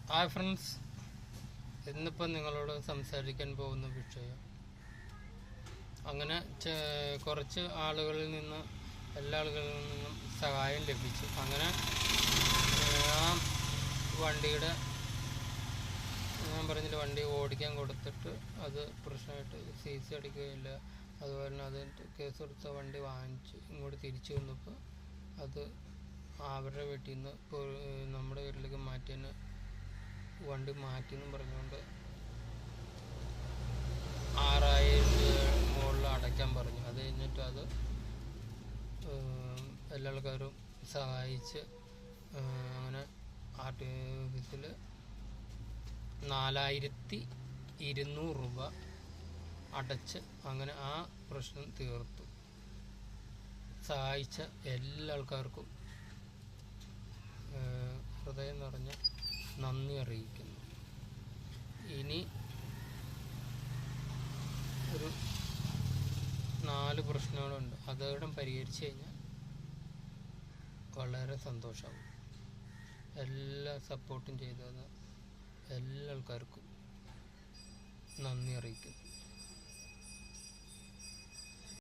Hi friends, ഇന്നിപ്പം നിങ്ങളോട് സംസാരിക്കാൻ പോകുന്ന വിഷയം അങ്ങനെ കുറച്ച് ആളുകളിൽ നിന്ന് എല്ലാ ആളുകളിൽ നിന്നും സഹായം ലഭിച്ചു. അങ്ങനെ ആ വണ്ടിയുടെ ഞാൻ പറഞ്ഞില്ല, വണ്ടി ഓടിക്കാൻ കൊടുത്തിട്ട് അത് പ്രശ്നമായിട്ട് CC അടിക്കുകയില്ല. അതുപോലെ തന്നെ അതിൻ്റെ കേസ് കൊടുത്ത വണ്ടി വാങ്ങിച്ച് ഇങ്ങോട്ട് തിരിച്ചു വന്നപ്പോൾ അത് അവരുടെ വീട്ടിൽ നിന്ന് നമ്മുടെ വീട്ടിലേക്ക് മാറ്റിയതിന് വണ്ടി മാറ്റിയെന്നും പറഞ്ഞുകൊണ്ട് 6000 മുകളിൽ അടയ്ക്കാൻ പറഞ്ഞു. അത് കഴിഞ്ഞിട്ട് അത് എല്ലാ ആൾക്കാരും സഹായിച്ച് അങ്ങനെ RTO ഓഫീസിൽ 4200 രൂപ അടച്ച് അങ്ങനെ ആ പ്രശ്നം തീർത്തു. സഹായിച്ച എല്ലാ ആൾക്കാർക്കും ഹൃദയം നിറഞ്ഞ നന്ദി അറിയിക്കുന്നു. ഇനി ഒരു 4 പ്രശ്നങ്ങളുണ്ട്, അതോടെ പരിഹരിച്ചു കഴിഞ്ഞാൽ വളരെ സന്തോഷമാവും. എല്ലാ സപ്പോർട്ടും ചെയ്തത് എല്ലാ ആൾക്കാർക്കും നന്ദി അറിയിക്കുന്നു.